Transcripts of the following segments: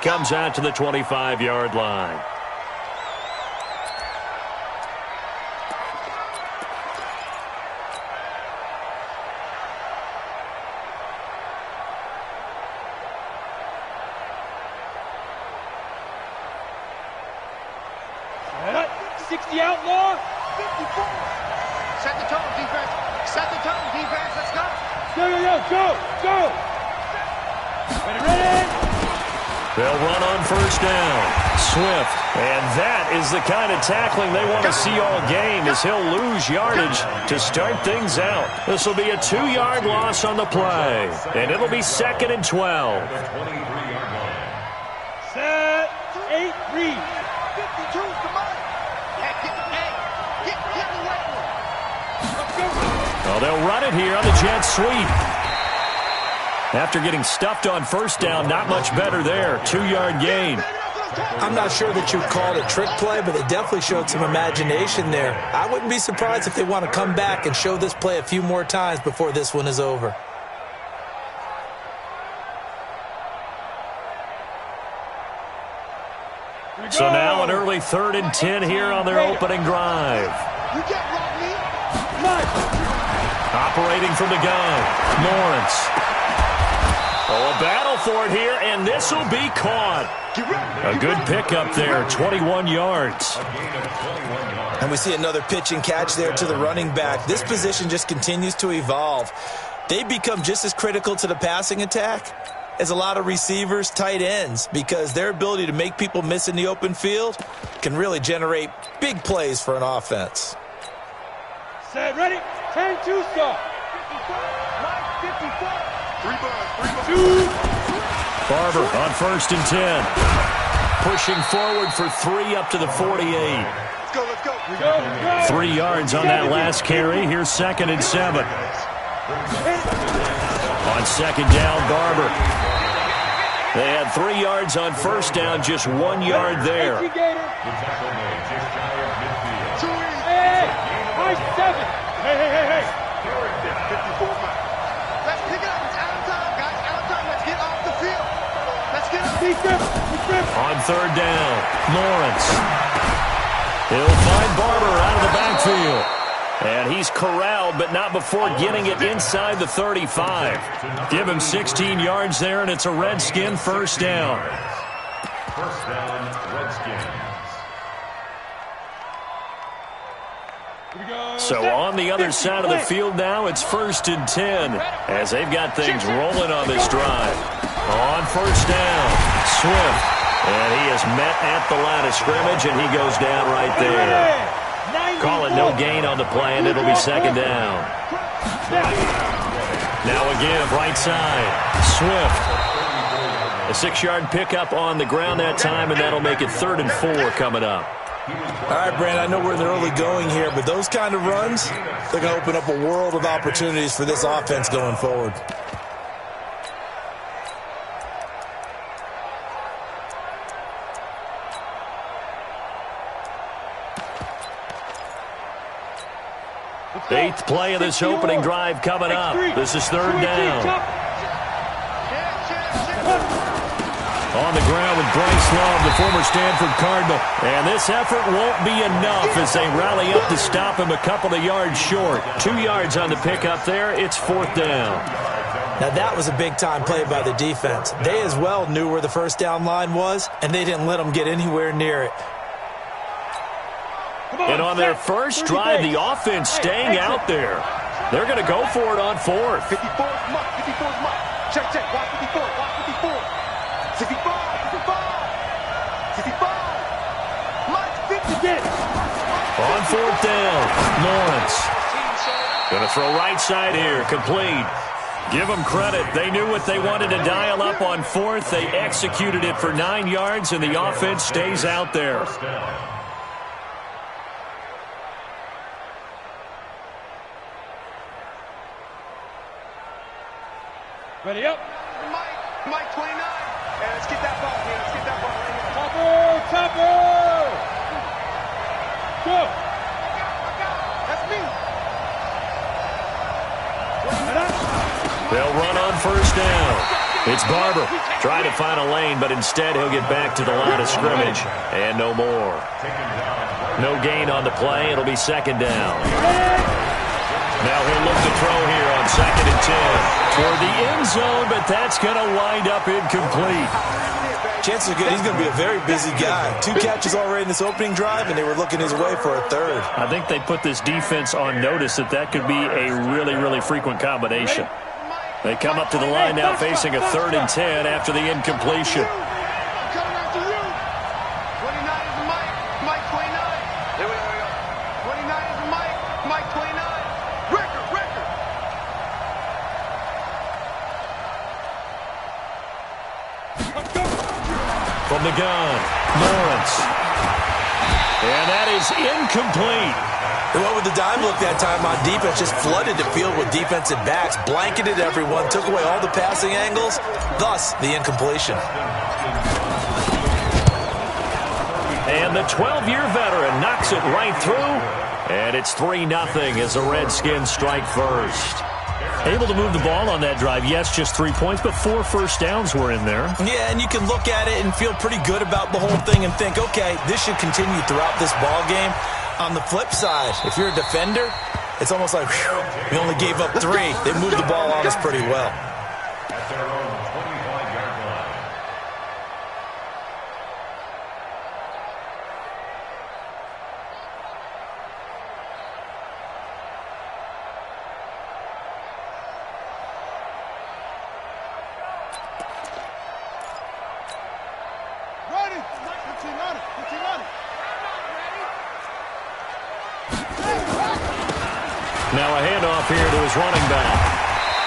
comes out to the 25-yard line. The outlaw. 54. Set the tone, defense. Set the tone, defense. Let's go. Go. Ready. They'll run on first down. Swift. And that is the kind of tackling they want to see all game, as he'll lose yardage to start things out. This will be a 2-yard loss on the play, and it'll be 2nd and 12. Set. 8 read. 52. Come on. Well, they'll run it here on the jet sweep. After getting stuffed on first down, not much better there. 2-yard gain. I'm not sure that you'd call it a trick play, but it definitely showed some imagination there. I wouldn't be surprised if they want to come back and show this play a few more times before this one is over. So now an early 3rd and 10 here on their opening drive. You get Rodney. Operating from the gun, Lawrence. Oh, a battle for it here, and this will be caught. A good pickup there, 21 yards. And we see another pitch and catch there to the running back. This position just continues to evolve. They become just as critical to the passing attack as a lot of receivers, tight ends, because their ability to make people miss in the open field can really generate big plays for an offense. Set, ready, 10-2 stop. 54. 2. Barber on 1st and 10. Pushing forward for 3 up to the 48. Let's go. 3 yards on that last carry. Here's 2nd and 7. On 2nd down, Barber. They had 3 yards on first down, just 1 yard there. Hey. 54. Let's pick it up. It's out of time, guys. Out of time. Let's get off the field. Let's get up. On 3rd down, Lawrence. He'll find Barber out of the backfield. And he's corralled, but not before getting it inside the 35. Give him 16 yards there, and it's a Redskin first down. First down, Redskins. So on the other side of the field now, it's 1st and 10 as they've got things rolling on this drive. On first down, Swift. And he is met at the line of scrimmage, and he goes down right there. Call it no gain on the play, and it'll be 2nd down. Now again, right side, Swift. A 6-yard pickup on the ground that time, and that'll make it 3rd and 4 coming up. All right, Brand, I know we're in the early going here, but those kind of runs, they're going to open up a world of opportunities for this offense going forward. Eighth play of this opening drive coming up. This is 3rd down. On the ground with Bryce Love, the former Stanford Cardinal. And this effort won't be enough as they rally up to stop him a couple of yards short. 2 yards on the pickup there. It's 4th down. Now that was a big-time play by the defense. They as well knew where the first down line was, and they didn't let them get anywhere near it. And on their first drive, the offense staying out there. They're going to go for it on 4th. 54 is Mike. 54 is Mike. Check. Watch 54. Watch 54. 55. 55. Mike, 50. On 4th down, Lawrence. Going to throw right side here, complete. Give them credit. They knew what they wanted to dial up on 4th. They executed it for 9 yards, and the offense stays out there. Ready up. Mike 29. Hey, let's get that ball here. Let's get that ball right here. Topper. Go. That's me. They'll run on first down. It's Barber trying to find a lane, but instead he'll get back to the line of scrimmage and no more. No gain on the play. It'll be second down. Now he'll look to throw here on 2nd and 10 for the end zone, but that's going to wind up incomplete. Chances are good he's going to be a very busy guy. 2 catches already in this opening drive, and they were looking his way for a third. I think they put this defense on notice that could be a really, really frequent combination. They come up to the line now facing a 3rd and 10 after the incompletion. I'm coming after you. 29 is Mike. Mike 29. Here we go. 29 is Mike. Mike 29. Record. From the gun, Lawrence. And that is incomplete. They went with the dime look that time on defense, just flooded the field with defensive backs, blanketed everyone, took away all the passing angles, thus the incompletion. And the 12-year veteran knocks it right through, and it's 3-0 as the Redskins strike first. Able to move the ball on that drive. Yes, just 3 points, but 4 first downs were in there. Yeah, and you can look at it and feel pretty good about the whole thing and think, okay, this should continue throughout this ball game. On the flip side, if you're a defender, it's almost like, whew, we only gave up 3. They moved the ball on us pretty well. At their own 25-yard line. Ready. 15 on it. 15 on it. Now a handoff here to his running back.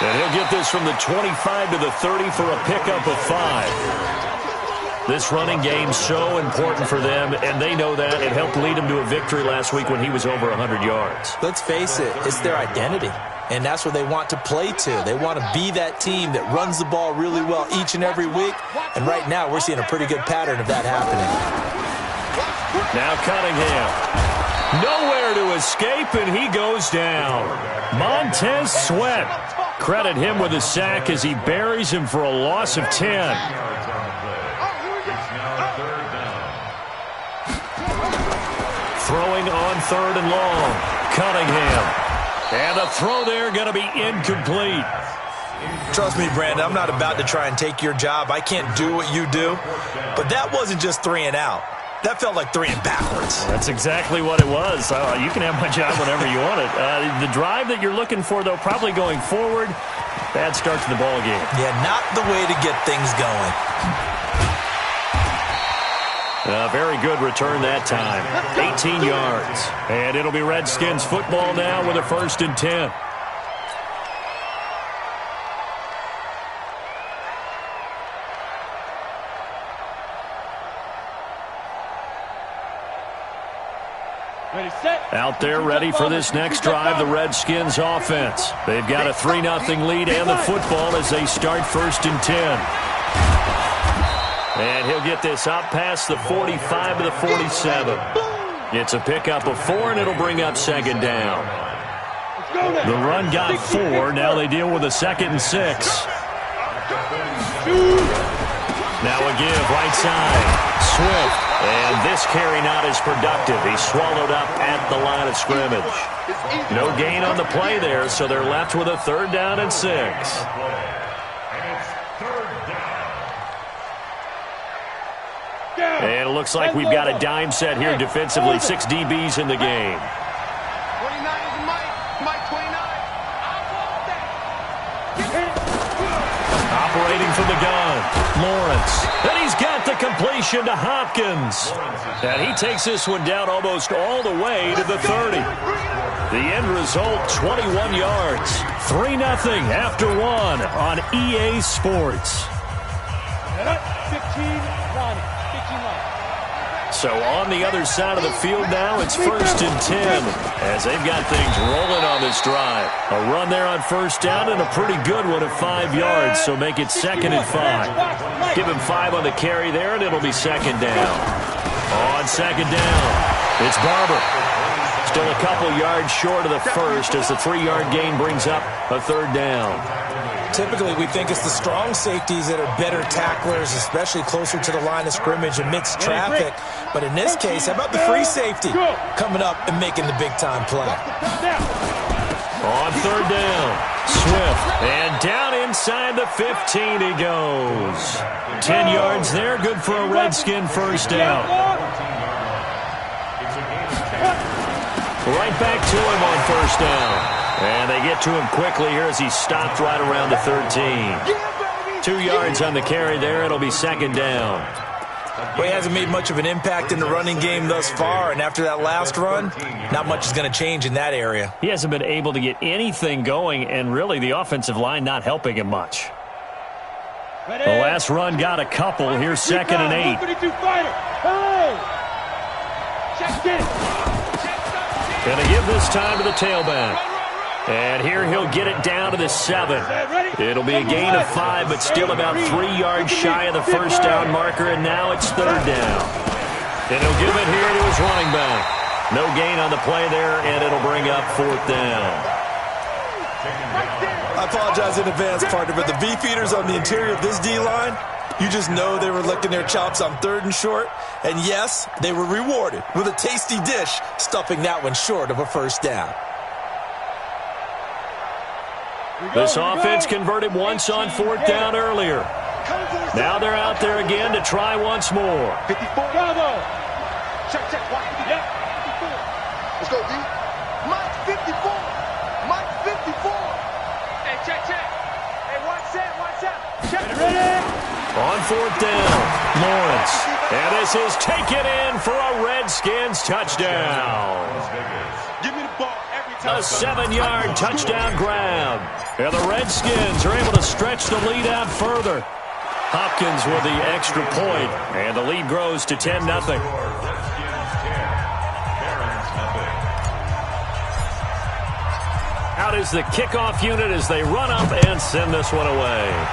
And he'll get this from the 25 to the 30 for a pickup of 5. This running game's so important for them, and they know that. It helped lead them to a victory last week when he was over 100 yards. Let's face it, it's their identity, and that's what they want to play to. They want to be that team that runs the ball really well each and every week, and right now we're seeing a pretty good pattern of that happening. Now Cunningham. Nowhere to escape, and he goes down. Montez Sweat. Credit him with a sack as he buries him for a loss of 10. Throwing on 3rd and long. Cunningham. And the throw there going to be incomplete. Trust me, Brandon, I'm not about to try and take your job. I can't do what you do. But that wasn't just 3 and out. That felt like 3 and backwards. That's exactly what it was. You can have my job whenever you want it. The drive that you're looking for, though, probably going forward. Bad start to the ball game. Yeah, not the way to get things going. Very good return that time. 18 yards. And it'll be Redskins football now with a 1st and 10. Ready, set. Out there ready for this next drive, the Redskins offense. They've got a 3-0 lead and the football as they start 1st and 10. And he'll get this up past the 45 to the 47. It's a pickup of 4, and it'll bring up 2nd down. The run got 4. Now they deal with a 2nd and 6. Now a give right side. Swift. And this carry not as productive. He's swallowed up at the line of scrimmage. No gain on the play there, so they're left with a 3rd down and 6. And it's 3rd down. And it looks like we've got a dime set here defensively. 6 DBs in the game. 29 is Mike. Mike 29. Operating from the gun, Lawrence. And he's got the completion to Hopkins. And he takes this one down almost all the way to the 30. The end result, 21 yards. 3-0 after 1 on EA Sports. 15-9. So on the other side of the field now, it's 1st and 10 as they've got things rolling on this drive. A run there on 1st down and a pretty good one of 5 yards, so make it 2nd and 5. Give him 5 on the carry there, and it'll be 2nd down. On 2nd down, it's Barber. Still a couple yards short of the first as the 3-yard gain brings up a 3rd down. Typically, we think it's the strong safeties that are better tacklers, especially closer to the line of scrimmage amidst traffic. But in this case, how about the free safety coming up and making the big-time play? On third down, Swift, and down inside the 15 he goes. 10 yards there, good for a Redskin first down. Right back to him on first down. And they get to him quickly here as he's stopped right around the 13. 2 yards on the carry there. It'll be second down. Well, he hasn't made much of an impact in the running game thus far, and after that last run, not much is going to change in that area. He hasn't been able to get anything going, and really the offensive line not helping him much. The last run got a couple. Here's 2nd and 8. Going to give this time to the tailback. And here he'll get it down to the 7. It'll be a gain of 5, but still about 3 yards shy of the first down marker, and now it's third down. And he'll give it here to his running back. No gain on the play there, and it'll bring up 4th down. I apologize in advance, partner, but the beefeaters on the interior of this D-line, you just know they were licking their chops on 3rd and short. And yes, they were rewarded with a tasty dish, stuffing that one short of a first down. This offense converted once on 4th down earlier. Now they're out there again to try once more. 54. Bravo. Check. Watch 54. Let's go, D. Mike 54. Mike 54. Hey, check. Hey, watch that. Check. Ready? On 4th down, Lawrence. And this is taken in for a Redskins touchdown. Give me the ball every time. A 7-yard touchdown grab. And the Redskins are able to stretch the lead out further. Hopkins with the extra point, and the lead grows to 10-0. Out is the kickoff unit as they run up and send this one away.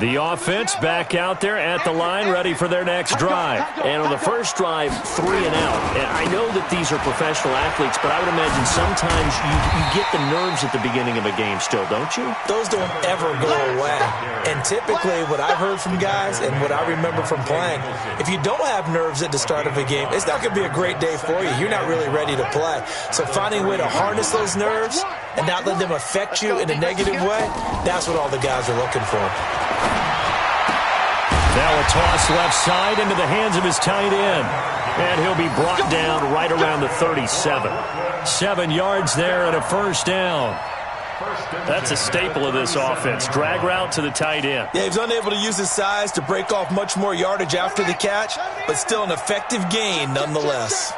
The offense back out there at the line, ready for their next drive. And on the first drive, 3 and out. And I know that these are professional athletes, but I would imagine sometimes you get the nerves at the beginning of a game still, don't you? Those don't ever go away. And typically what I've heard from guys and what I remember from playing, if you don't have nerves at the start of a game, it's not going to be a great day for you. You're not really ready to play. So finding a way to harness those nerves and not let them affect you in a negative way, that's what all the guys are looking for. Now a toss left side into the hands of his tight end. And he'll be brought down right around the 37. 7 yards there and a first down. That's a staple of this offense. Drag route to the tight end. Yeah, he's unable to use his size to break off much more yardage after the catch, but still an effective gain nonetheless.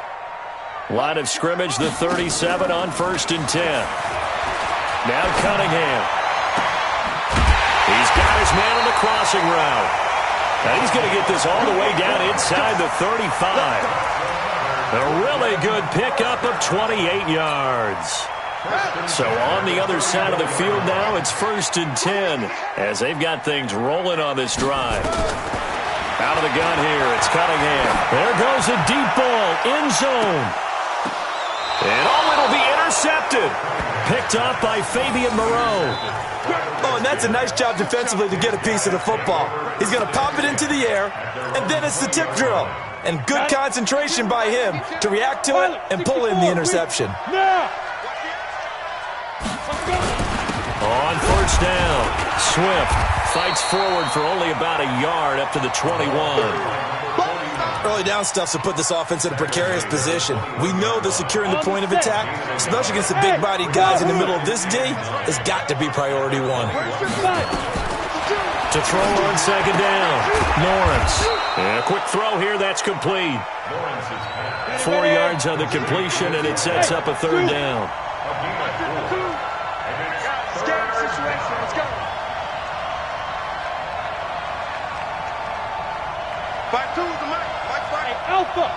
Line of scrimmage, the 37 on 1st and 10. Now Cunningham. He's got his man on the crossing route. And he's going to get this all the way down inside the 35. A really good pickup of 28 yards. So on the other side of the field now, it's 1st and 10 as they've got things rolling on this drive. Out of the gun here, it's Cunningham. There goes a deep ball, end zone. And it'll be intercepted. Picked off by Fabian Moreau. Oh, and that's a nice job defensively to get a piece of the football. He's going to pop it into the air, and then it's the tip drill. And good concentration by him to react to it and pull in the interception. On first down, Swift fights forward for only about a yard up to the 21. Early down stuffs will put this offense in a precarious position. We know that securing the point of attack, especially against the big-bodied guys in the middle of this D, has got to be priority one. To throw on second down, Lawrence. And a quick throw here, that's complete. 4 yards on the completion, and it sets up a third down. Alpha.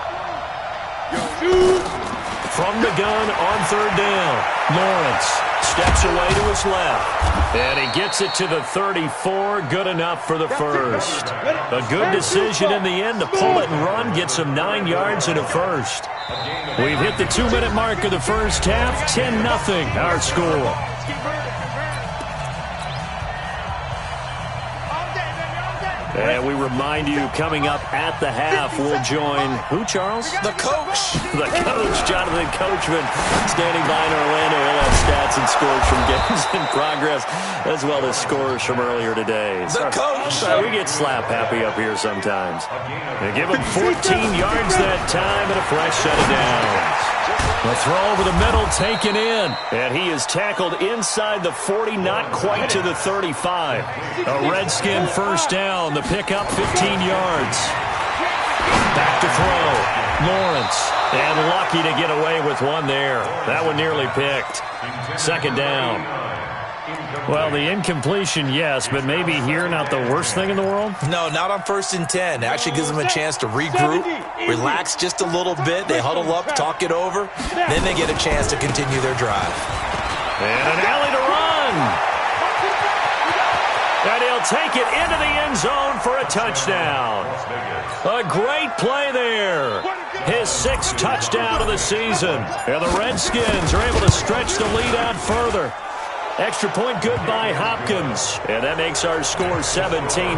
From the gun on third down. Lawrence steps away to his left. And he gets it to the 34. Good enough for the first. A good decision in the end to pull it and run. Gets him 9 yards and a first. We've hit the 2-minute mark of the first half. 10-0 our score. And we remind you, coming up at the half, we'll join who, Charles? The coach. The coach, Jonathan Coachman, standing by in Orlando. He'll have stats and scores from games in progress, as well as scores from earlier today. The coach. We get slap happy up here sometimes. They give him 14 yards that time and a fresh set of downs. The throw over the middle taken in. And he is tackled inside the 40, not quite to the 35. A Redskin first down. The pickup, 15 yards. Back to throw. Lawrence. And lucky to get away with one there. That one nearly picked. Second down. Well, the incompletion, yes, but maybe here not the worst thing in the world? No, not on 1st and 10. Actually gives them a chance to regroup, relax just a little bit. They huddle up, talk it over. Then they get a chance to continue their drive. And an alley to run. And he'll take it into the end zone for a touchdown. A great play there. His 6th touchdown of the season. And the Redskins are able to stretch the lead out further. Extra point good by Hopkins. And that makes our score 17-0.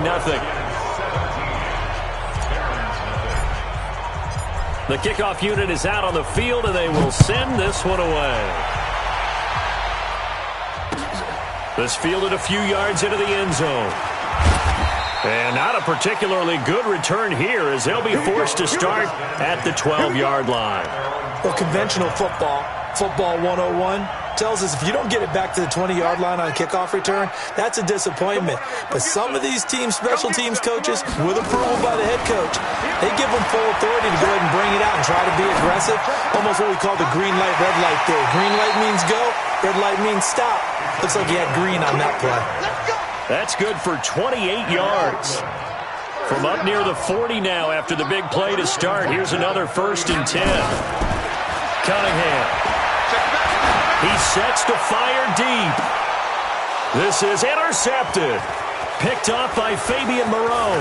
The kickoff unit is out on the field, and they will send this one away. This fielded a few yards into the end zone. And not a particularly good return here, as they'll be forced to start at the 12-yard line. Well, conventional football 101, tells us if you don't get it back to the 20-yard line on a kickoff return, that's a disappointment. But some of these teams, special teams coaches, with approval by the head coach, they give them full authority to go ahead and bring it out and try to be aggressive. Almost what we call the green light, red light theory. Green light means go, red light means stop. Looks like he had green on that play. That's good for 28 yards. From up near the 40 now after the big play to start. Here's another 1st and 10. Cunningham. He sets to fire deep. This is intercepted. Picked off by Fabian Moreau.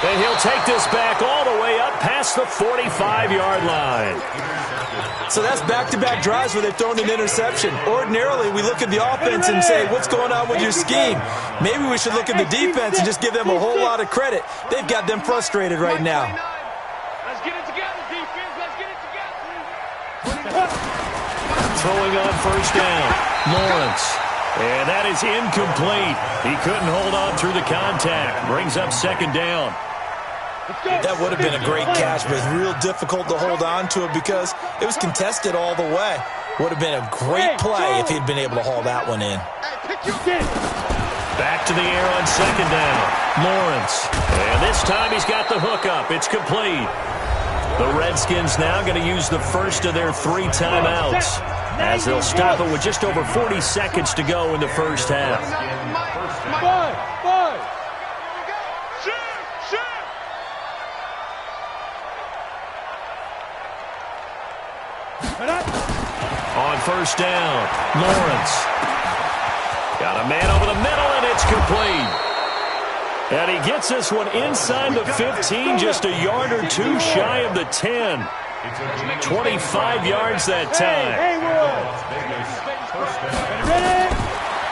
And he'll take this back all the way up past the 45-yard line. So that's back-to-back drives where they've thrown an interception. Ordinarily, we look at the offense and say, what's going on with your scheme? Maybe we should look at the defense and just give them a whole lot of credit. They've got them frustrated right now. Let's get it together, defense. Let's get it together. Throwing on 1st down. Lawrence. And that is incomplete. He couldn't hold on through the contact. Brings up 2nd down. That would have been a great catch, but it's real difficult to hold on to it because it was contested all the way. Would have been a great play if he'd been able to haul that one in. Back to the air on 2nd down. Lawrence. And this time he's got the hook up. It's complete. The Redskins now going to use the first of their 3 timeouts as they'll stop it with just over 40 seconds to go in the first half. On 1st down, Lawrence. Got a man over the middle, and it's complete. And he gets this one inside the 15, just a yard or 2 shy of the 10. 25 yards that time.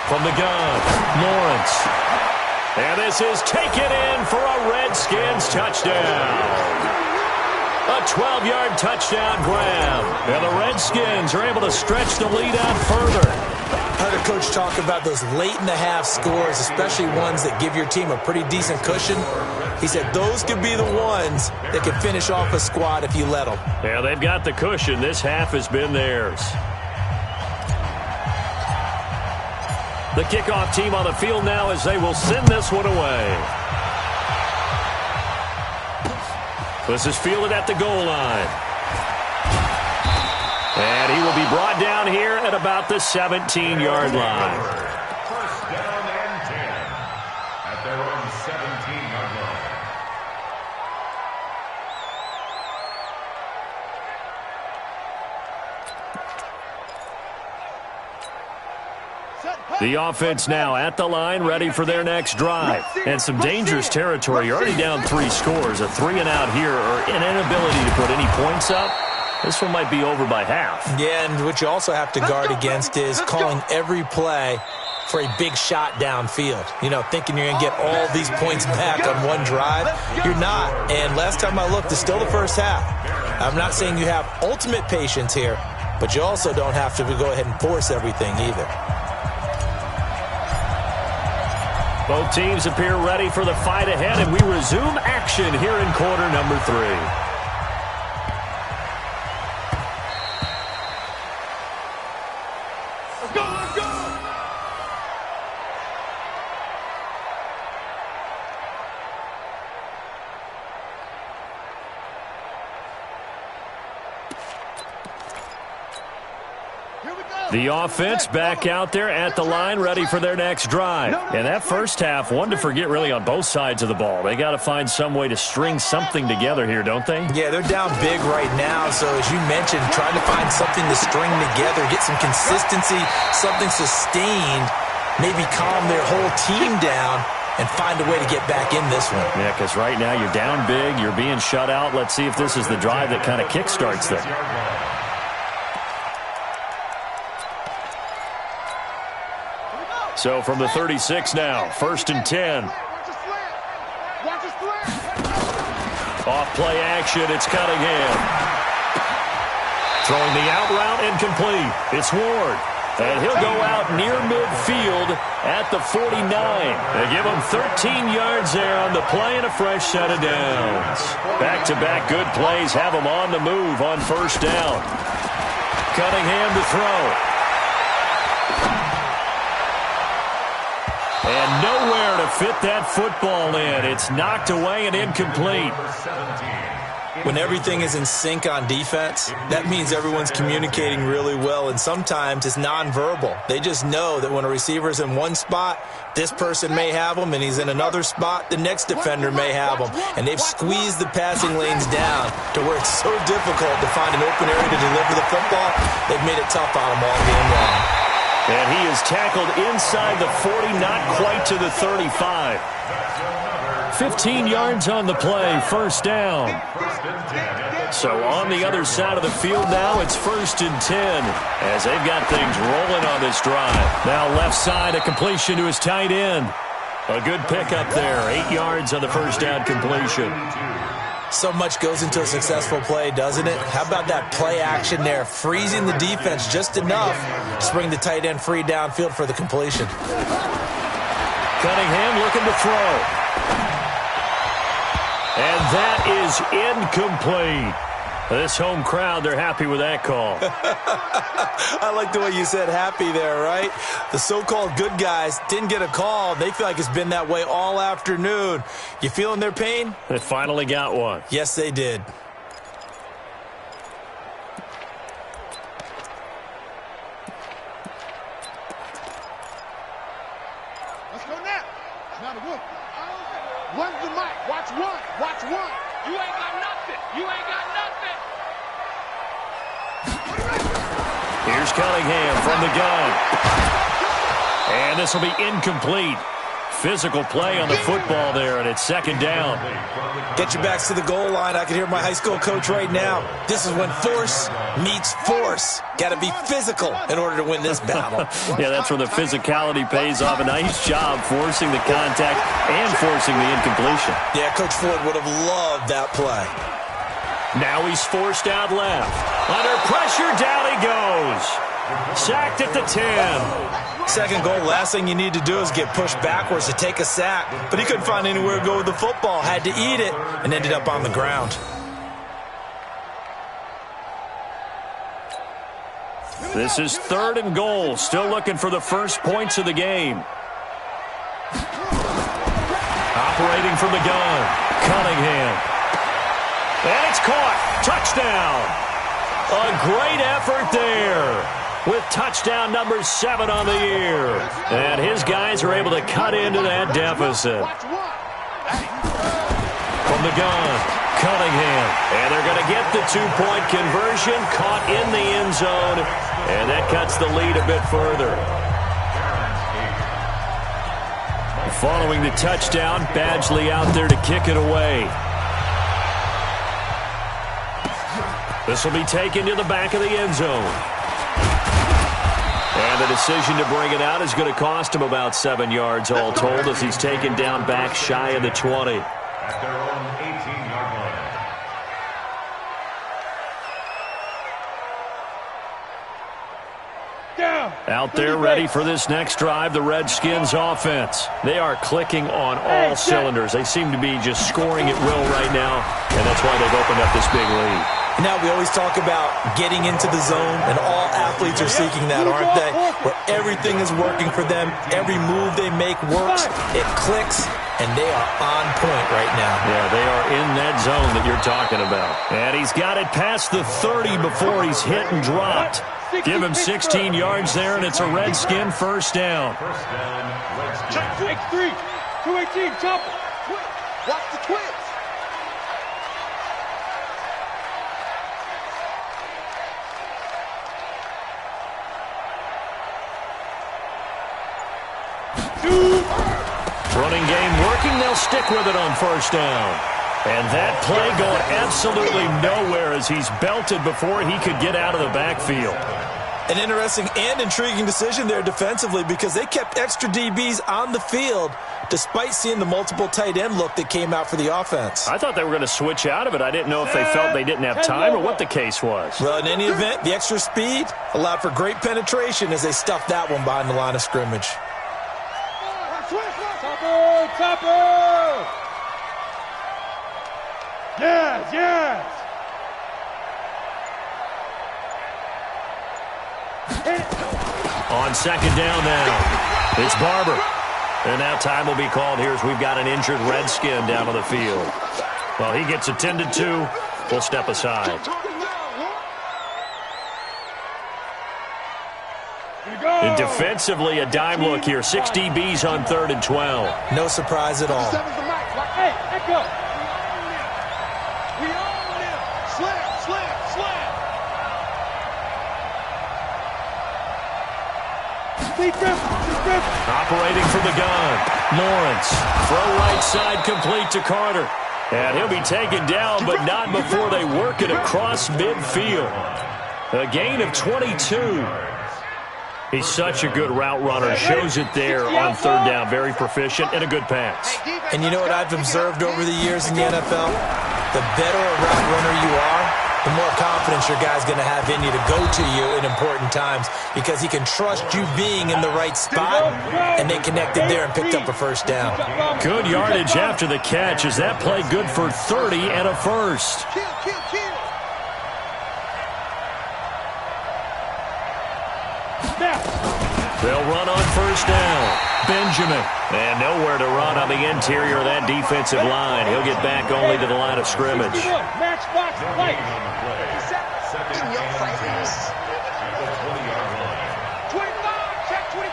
From the gun, Lawrence. And this is taken in for a Redskins touchdown. A 12-yard touchdown grab. And the Redskins are able to stretch the lead out further. I heard a coach talk about those late-in-the-half scores, especially ones that give your team a pretty decent cushion. He said those could be the ones that could finish off a squad if you let them. Yeah, they've got the cushion. This half has been theirs. The kickoff team on the field now as they will send this one away. This is fielded at the goal line. And he will be brought down here at about the 17-yard line. 1st down and 10 at their own 17-yard line. The offense now at the line, ready for their next drive. And some dangerous territory. You're already down 3 scores. A 3-and-out here or an inability to put any points up. This one might be over by half. Yeah, and what you also have to guard against is calling every play for a big shot downfield. You know, thinking you're going to get all these points back on one drive. You're not. And last time I looked, it's still the first half. I'm not saying you have ultimate patience here, but you also don't have to go ahead and force everything either. Both teams appear ready for the fight ahead, and we resume action here in quarter number 3. The offense back out there at the line, ready for their next drive. And that first half, one to forget really on both sides of the ball. They got to find some way to string something together here, don't they? Yeah, they're down big right now. So as you mentioned, trying to find something to string together, get some consistency, something sustained, maybe calm their whole team down and find a way to get back in this one. Yeah, because right now you're down big, you're being shut out. Let's see if this is the drive that kind of kickstarts them. So from the 36 now, 1st and 10. Off play action, it's Cunningham. Throwing the out route incomplete. It's Ward. And he'll go out near midfield at the 49. They give him 13 yards there on the play and a fresh set of downs. Back-to-back good plays have him on the move on 1st down. Cunningham to throw. And nowhere to fit that football in. It's knocked away and incomplete. When everything is in sync on defense, that means everyone's communicating really well, and sometimes it's nonverbal. They just know that when a receiver's in one spot, this person may have him, and he's in another spot, the next defender may have him. And they've squeezed the passing lanes down to where it's so difficult to find an open area to deliver the football. They've made it tough on him all game long. And he is tackled inside the 40, not quite to the 35. 15 yards on the play, 1st down. So on the other side of the field now, it's 1st and 10 as they've got things rolling on this drive. Now left side, a completion to his tight end. A good pickup there, 8 yards on the 1st down completion. So much goes into a successful play, doesn't it? How about that play action there, freezing the defense just enough to bring the tight end free downfield for the completion. Cunningham looking to throw. And that is incomplete. This home crowd, they're happy with that call. I like the way you said happy there, right? The so-called good guys didn't get a call. They feel like it's been that way all afternoon. You feeling their pain? They finally got one. Yes, they did. Let's go now. Now the one. Run the mic. Watch one. Watch one. You ain't got nothing. You ain't got nothing. Here's Cunningham from the gun. And this will be incomplete. Physical play on the football there, and it's 2nd down. Get your backs to the goal line. I can hear my high school coach right now. This is when force meets force. Got to be physical in order to win this battle. Yeah, that's where the physicality pays off. A nice job forcing the contact and forcing the incompletion. Yeah, Coach Ford would have loved that play. Now he's forced out left. Under pressure, down he goes. Sacked at the 10. 2nd goal, last thing you need to do is get pushed backwards to take a sack. But he couldn't find anywhere to go with the football. Had to eat it and ended up on the ground. This is 3rd and goal. Still looking for the first points of the game. Operating from the gun. Cunningham. And it's caught. Touchdown. A great effort there. With touchdown number 7 on the year. And his guys are able to cut into that deficit. From the gun, Cunningham. And they're going to get the 2-point conversion. Caught in the end zone. And that cuts the lead a bit further. Following the touchdown, Badgley out there to kick it away. This will be taken to the back of the end zone. And the decision to bring it out is going to cost him about 7 yards all told as he's taken down back shy of the 20. At their own 18-yard line. Out there ready for this next drive, the Redskins offense. They are clicking on all cylinders. They seem to be just scoring at will right now, and that's why they've opened up this big lead. Now we always talk about getting into the zone, and all athletes are seeking that, aren't they? Where everything is working for them, every move they make works, it clicks, and they are on point right now. Yeah, they are in that zone that you're talking about. And he's got it past the 30 before he's hit and dropped. Give him 16 yards there, and it's a Redskin first down. First down, Redskins. X3, 218, chopper. Watch the twins. Running game working. They'll stick with it on first down. And that play going absolutely nowhere as he's belted before he could get out of the backfield. An interesting and intriguing decision there defensively because they kept extra DBs on the field despite seeing the multiple tight end look that came out for the offense. I thought they were going to switch out of it. I didn't know if they felt they didn't have time or what the case was. Well, in any event, the extra speed allowed for great penetration as they stuffed that one behind the line of scrimmage. Chopper! Yes! On second down now, it's Barber. And now time will be called here as we've got an injured Redskin down on the field. Well, he gets attended to. We'll step aside. And defensively, a dime look here. 6 DBs on 3rd and 12. No surprise at all. Hey, echo. We own them. Slam. Operating from the gun. Lawrence. Throw right side complete to Carter. And he'll be taken down, but not before they work it across midfield. A gain of 22. He's such a good route runner. Shows it there on 3rd down. Very proficient and a good pass. And you know what I've observed over the years in the NFL? The better a route runner you are, the more confidence your guy's going to have in you to go to you in important times because he can trust you being in the right spot, and they connected there and picked up a first down. Good yardage after the catch. Is that play good for 30 and a first? Kill. They'll run on first down. Benjamin. And nowhere to run on the interior of that defensive line. He'll get back only to the line of scrimmage. Matchbox play. In your face. 25. Check 25.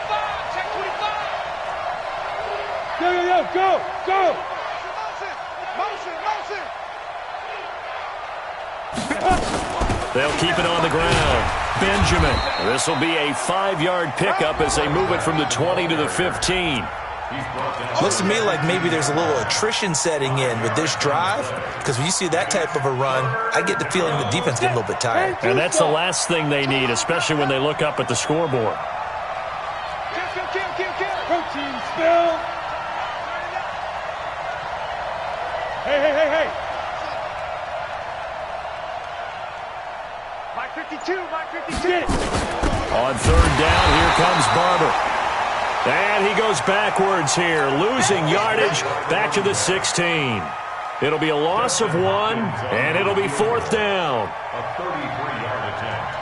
Go. Motion. They'll keep it on the ground. Benjamin. This will be a 5-yard pickup as they move it from the 20 to the 15. Looks to me like maybe there's a little attrition setting in with this drive because when you see that type of a run, I get the feeling the defense getting a little bit tired. And that's the last thing they need, especially when they look up at the scoreboard. Kill. Protein spill. Hey. Mike 52. On 3rd down, here comes Barber. And he goes backwards here, losing yardage back to the 16. It'll be a loss of 1, and it'll be 4th down. A 33-yard attempt.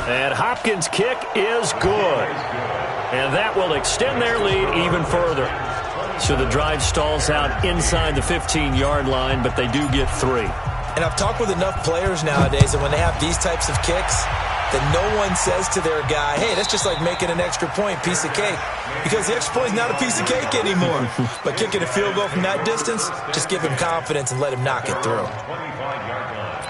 And Hopkins' kick is good. And that will extend their lead even further. So the drive stalls out inside the 15-yard line, but they do get 3. And I've talked with enough players nowadays that when they have these types of kicks, that no one says to their guy, hey, that's just like making an extra point, piece of cake. Because the extra point is not a piece of cake anymore. But kicking a field goal from that distance, just give him confidence and let him knock it through. 25-yard line.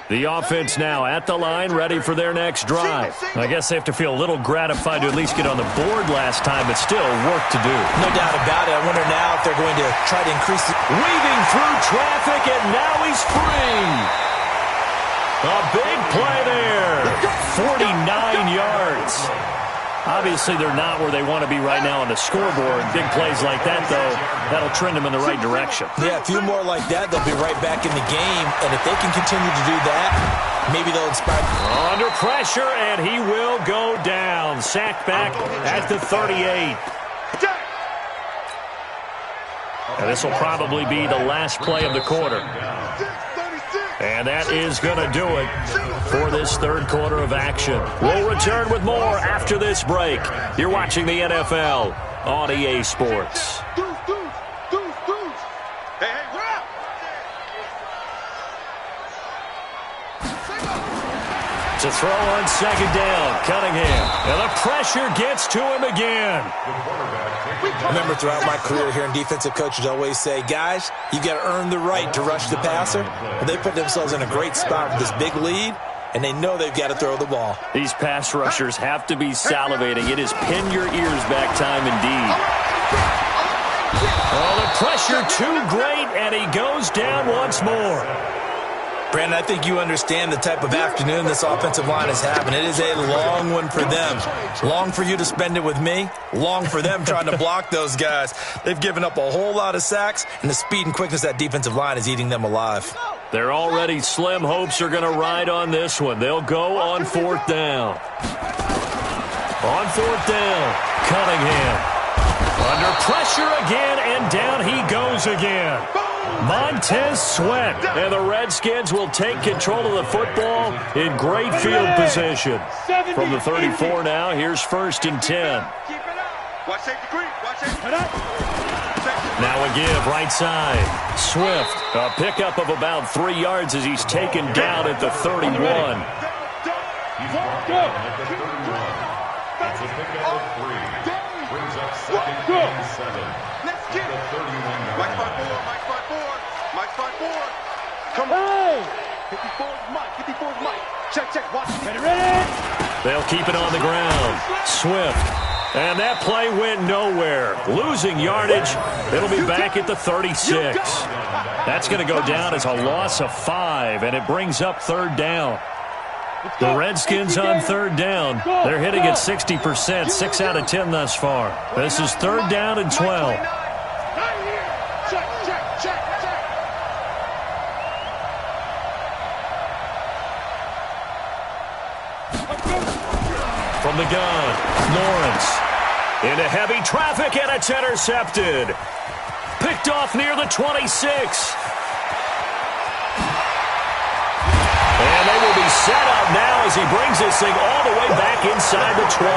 The offense now at the line, ready for their next drive. I guess they have to feel a little gratified to at least get on the board last time, but still work to do. No doubt about it. I wonder now if they're going to try to increase it. Weaving through traffic, and now he's free. A big play there. 49 yards. Obviously, they're not where they want to be right now on the scoreboard. Big plays like that, though, that'll trend them in the right direction. Yeah, a few more like that, they'll be right back in the game. And if they can continue to do that, maybe they'll inspire. Under pressure, and he will go down. Sacked back at the 38. And this will probably be the last play of the quarter. And that is going to do it for this third quarter of action. We'll return with more after this break. You're watching the NFL on EA Sports. To throw on second down, Cunningham. And the pressure gets to him again. I remember throughout my career hearing defensive coaches always say, guys, you got to earn the right to rush the passer. Well, they put themselves in a great spot with this big lead, and they know they've got to throw the ball. These pass rushers have to be salivating. It is pin your ears back time indeed. Oh, the pressure too great, and he goes down once more. Brandon, I think you understand the type of afternoon this offensive line is having. It is a long one for them. Long for you to spend it with me. Long for them trying to block those guys. They've given up a whole lot of sacks, and the speed and quickness of that defensive line is eating them alive. Their already slim hopes are going to ride on this one. They'll go on fourth down. On fourth down, Cunningham. Under pressure again, and down he goes again. Montez Sweat, and the Redskins will take control of the football in great field position. From the 34 now, here's 1st and 10. Now a give, right side. Swift, a pickup of about 3 yards as he's taken down at the 31. He's brought down at the 31. It's a pickup of 3. Brings up 2nd and 7. Let's get The 31. Mike 5-4. Come on. 54 Mike. 54 Mike. Check. Watch. Ready? They'll keep it on the ground. Swift. And that play went nowhere. Losing yardage. It'll be back at the 36. That's going to go down as a loss of 5, and it brings up 3rd down. The Redskins on 3rd down. They're hitting at 60%, 6 out of 10 thus far. This is 3rd down and 12. Check. From the gun, Lawrence. Into heavy traffic, and it's intercepted. Picked off near the 26. And they will be set up now as he brings this thing all the way back inside the 20.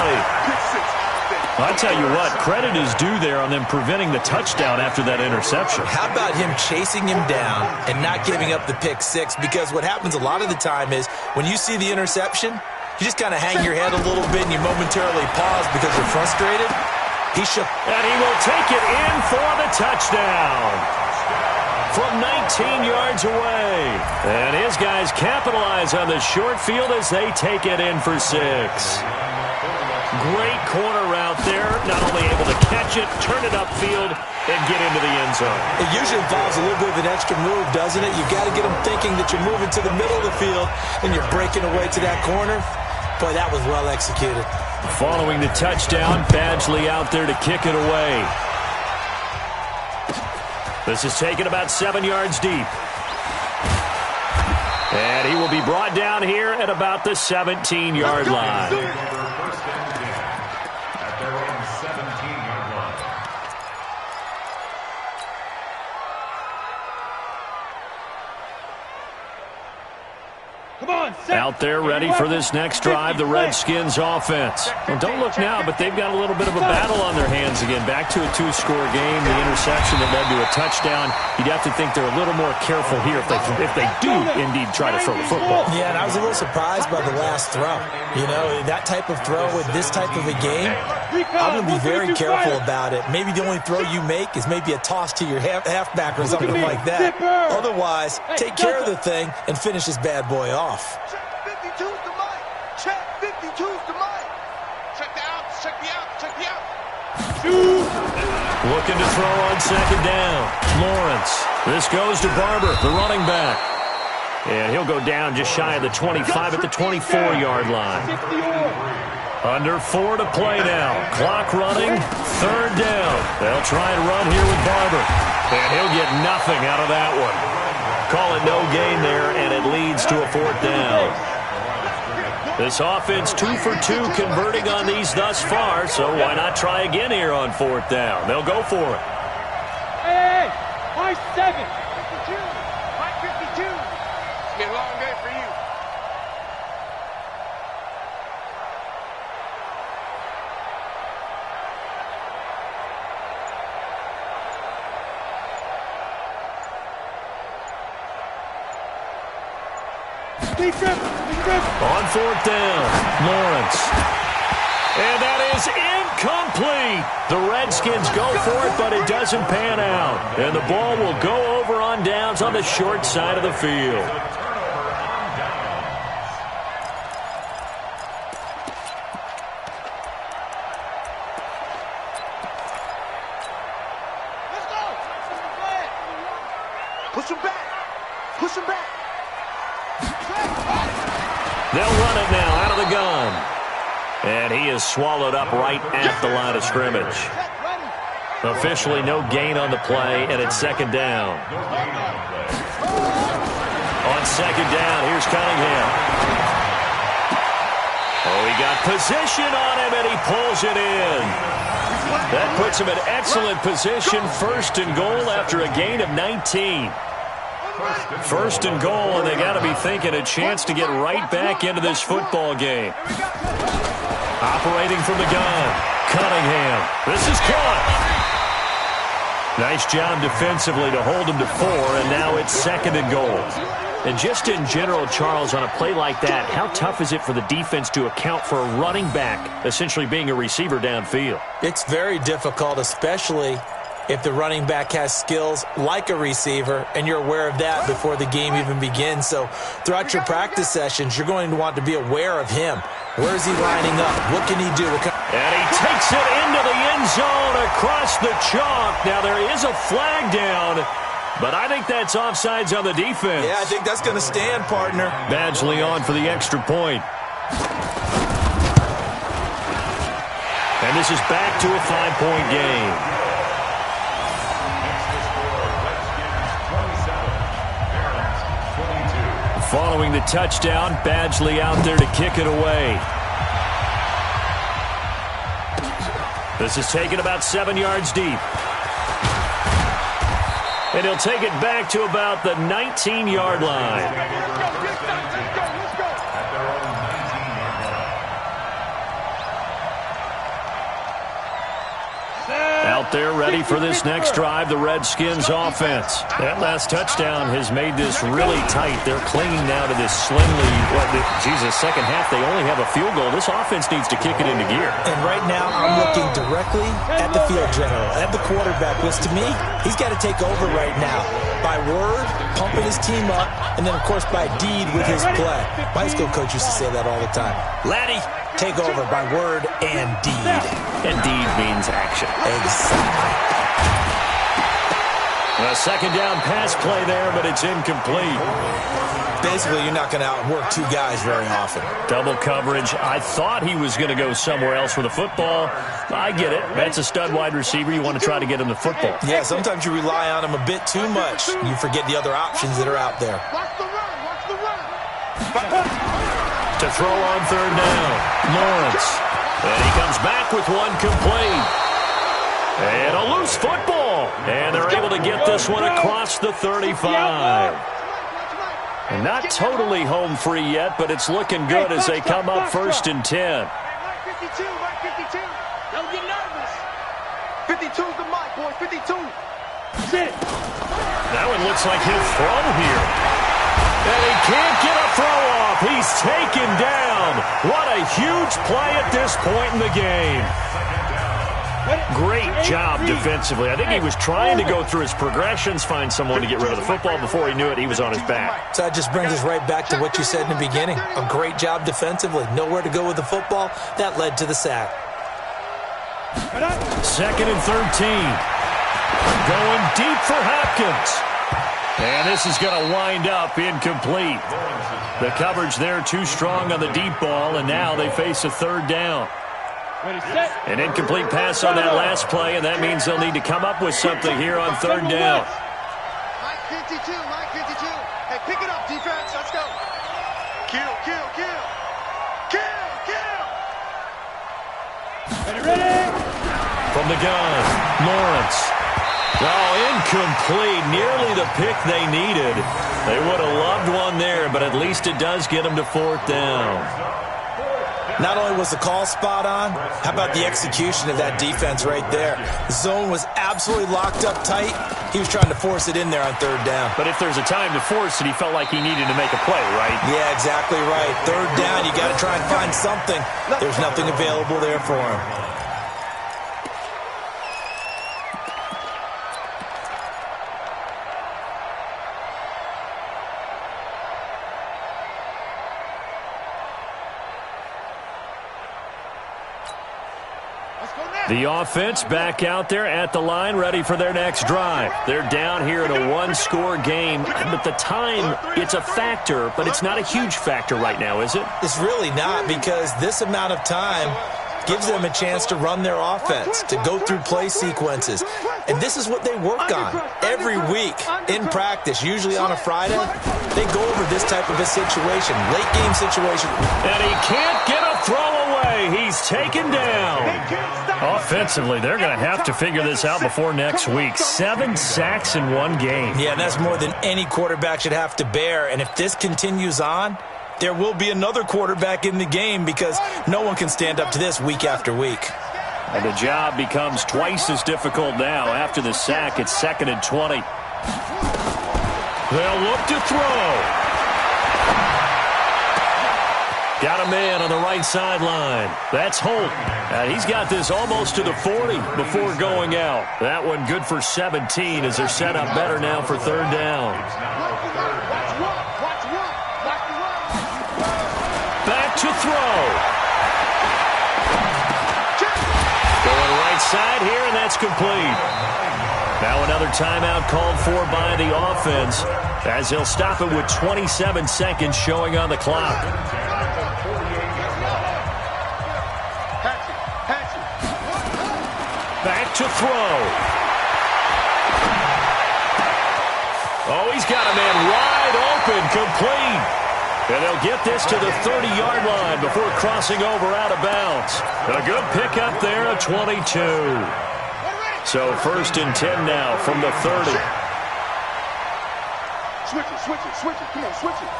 I'll tell you what, credit is due there on them preventing the touchdown after that interception. How about him chasing him down and not giving up the pick 6? Because what happens a lot of the time is when you see the interception, you just kind of hang your head a little bit and you momentarily pause because you're frustrated. He shook. And he will take it in for the touchdown from 19 yards away. And his guys capitalize on the short field as they take it in for 6. Great corner route there. Not only able to catch it, turn it upfield, and get into the end zone. It usually involves a little bit of an extra move, doesn't it? You've got to get them thinking that you're moving to the middle of the field and you're breaking away to that corner. Boy, that was well executed. Following the touchdown, Badgley out there to kick it away. This is taken about 7 yards deep. And he will be brought down here at about the 17-yard line. At their own 17-yard line. Come on, set. Out there ready for this next drive, the Redskins offense. Well, don't look now, but they've got a little bit of a battle on their hands again. Back to a 2-score game, the interception that led to a touchdown. You'd have to think they're a little more careful here if they do indeed try to throw the football. Yeah, and I was a little surprised by the last throw. You know, that type of throw with this type of a game, I'm going to be very careful about it. Maybe the only throw you make is maybe a toss to your halfback or something like that. Otherwise, take care of the thing and finish this bad boy off. Check 52's the mic. Check 52's the mic. Check the out. Check the out. Check the out. Looking to throw on second down. Lawrence. This goes to Barber, the running back. And he'll go down just shy of the 25 at the 24-yard line. Under 4 to play now. Clock running. Third down. They'll try and run here with Barber. And he'll get nothing out of that one. Call it no gain there, and it leads to a fourth down. This offense 2 for 2 converting on these thus far, so why not try again here on fourth down? They'll go for it. Hey, my 7. 52. My 52. It's been a long day for you. On fourth down, Lawrence. And that is incomplete. The Redskins go for it, but it doesn't pan out. And the ball will go over on downs on the short side of the field. Let's go. Push him back. Push him back. They'll run it now out of the gun. And he is swallowed up right at the line of scrimmage. Officially no gain on the play, and it's second down. On second down, here's Cunningham. Oh, he got position on him, and he pulls it in. That puts him in excellent position, first and goal after a gain of 19. First and goal, and they got to be thinking a chance to get right back into this football game. Operating from the gun, Cunningham. This is caught. Nice job defensively to hold him to 4, and now it's second and goal. And just in general, Charles, on a play like that, how tough is it for the defense to account for a running back essentially being a receiver downfield? It's very difficult, especially if the running back has skills like a receiver, and you're aware of that before the game even begins. So throughout your practice sessions, you're going to want to be aware of him. Where is he lining up? What can he do? And he takes it into the end zone across the chalk. Now there is a flag down, but I think that's offsides on the defense. Yeah, I think that's going to stand, partner. Badgley on for the extra point. And this is back to a 5-point game. Following the touchdown, Badgley out there to kick it away. This is taken about 7 yards deep. And he'll take it back to about the 19-yard line. Out there ready for this next drive, the Redskins offense. That last touchdown has made this really tight. They're clinging now to this slim lead. Second half, they only have a field goal. This offense needs to kick it into gear. And right now, I'm looking directly at the field general, at the quarterback, which to me, he's got to take over right now. By word, pumping his team up, and then, of course, by deed with his play. My high school coach used to say that all the time. Laddie, take over by word and deed. And deed means action. Exactly. A second down pass play there, but it's incomplete. Basically, you're not going to outwork two guys very often. Double coverage. I thought he was going to go somewhere else with the football. I get it. That's a stud wide receiver. You want to try to get him the football. Yeah, sometimes you rely on him a bit too much. You forget the other options that are out there. Watch the run. Watch the run. To throw on third down, Lawrence. And he comes back with one complete. And a loose football. And they're able to get this one across the 35. And not totally home free yet, but it's looking good as they come up first and 10. 52, 52. Don't get nervous. 52's the mic, boy. 52. Sit. That one looks like he'll throw here. And he can't get a throw off. He's taken down. What a huge play at this point in the game. Great job defensively. I think he was trying to go through his progressions, find someone to get rid of the football. Before he knew it, he was on his back. So that just brings us right back to what you said in the beginning. A great job defensively. Nowhere to go with the football. That led to the sack. 2nd and 13. Going deep for Hopkins. And this is going to wind up incomplete. The coverage there too strong on the deep ball, and now they face a 3rd down. An incomplete pass on that last play, and that means they'll need to come up with something here on 3rd down. Mike 52, Mike 52. Hey, pick it up, defense. Let's go. Kill, kill, kill. Kill, kill. Ready? From the gun, Lawrence. Oh, incomplete. Nearly the pick they needed. They would have loved one there, but at least it does get them to 4th down. Not only was the call spot on, how about the execution of that defense right there? The zone was absolutely locked up tight. He was trying to force it in there on 3rd down. But if there's a time to force it, he felt like he needed to make a play, right? Yeah, exactly right. 3rd down, you got to try and find something. There's nothing available there for him. The offense back out there at the line, ready for their next drive. They're down here in a 1-score game, but the time, it's a factor, but it's not a huge factor right now, is it? It's really not, because this amount of time gives them a chance to run their offense, to go through play sequences. And this is what they work on every week in practice, usually on a Friday. They go over this type of a situation, late game situation. And he can't get a throw away. He's taken down. Offensively, they're going to have to figure this out before next week. 7 sacks in 1 game. Yeah, that's more than any quarterback should have to bear. And if this continues on, there will be another quarterback in the game, because no one can stand up to this week after week. And the job becomes twice as difficult now. After the sack, it's 2nd and 20. They'll look to throw. Got a man on the right sideline. That's Holt. And he's got this almost to the 40 before going out. That one good for 17 as they're set up better now for 3rd down. Back to throw. Going right side here, and that's complete. Now another timeout called for by the offense, as they'll stop it with 27 seconds showing on the clock. Back to throw. Oh, he's got a man wide open, complete. And they'll get this to the 30-yard line before crossing over out of bounds. A good pickup there, a 22. So 1st and 10 now from the 30. Switch it, switch it, switch it. Come on, switch it.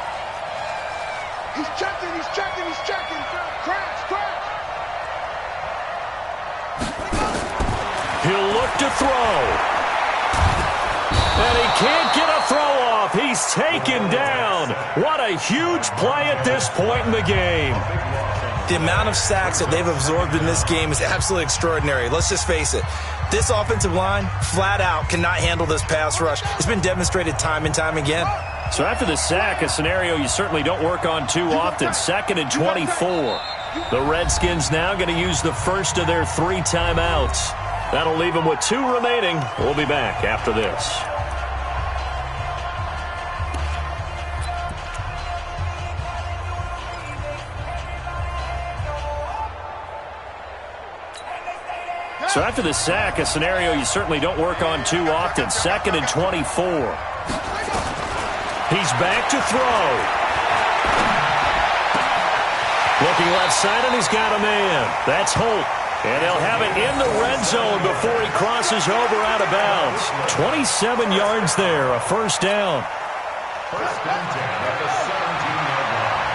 He's checking, he's checking, he's checking. Crash, crash. He'll look to throw. And he can't get a throw off. He's taken down. What a huge play at this point in the game. The amount of sacks that they've absorbed in this game is absolutely extraordinary. Let's just face it. This offensive line, flat out, cannot handle this pass rush. It's been demonstrated time and time again. So after the sack, a scenario you certainly don't work on too often. 2nd and 24. The Redskins now going to use the first of their 3 timeouts. That'll leave them with 2 remaining. We'll be back after this. So after the sack, a scenario you certainly don't work on too often. 2nd and 24. He's back to throw. Looking left side, and he's got a man. That's Holt. And they'll have it in the red zone before he crosses over out of bounds. 27 yards there, a 1st down. 1st and 10 at the 17-yard line.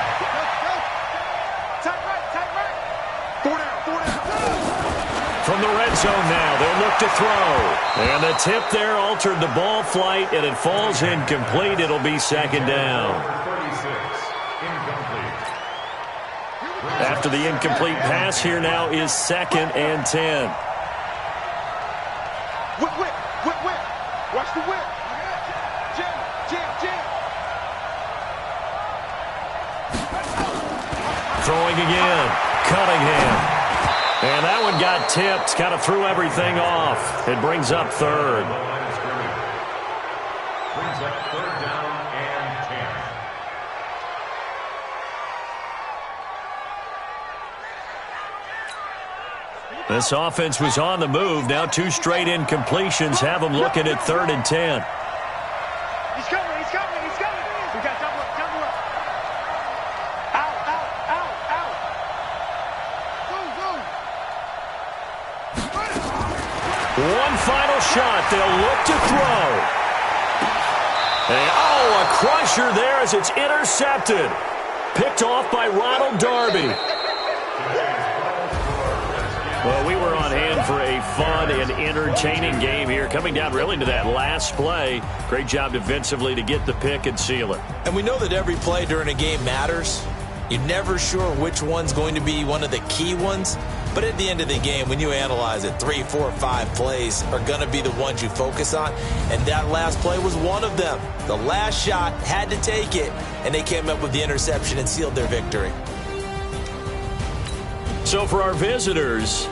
Tight right. 4 down. From the red zone now, they'll look to throw. And the tip there altered the ball flight, and it falls incomplete. It'll be 2nd down. 36, incomplete. After the incomplete pass, here now is 2nd and 10. throwing again. Cunningham. And that one got tipped. Kind of threw everything off. It brings up third. Brings up third down and 10. This offense was on the move. Now 2 straight incompletions have them looking at 3rd and 10. He's coming, he's coming, he's coming. We got double up, double up. Out, out, out, out. One final shot. They'll look to throw. And, oh, a crusher there as it's intercepted. Picked off by Ronald Darby. Well, we were on hand for a fun and entertaining game here, coming down really to that last play. Great job defensively to get the pick and seal it. And we know that every play during a game matters. You're never sure which one's going to be one of the key ones. But at the end of the game, when you analyze it, 3, 4, 5 plays are going to be the ones you focus on. And that last play was one of them. The last shot had to take it, and they came up with the interception and sealed their victory. So for our visitors,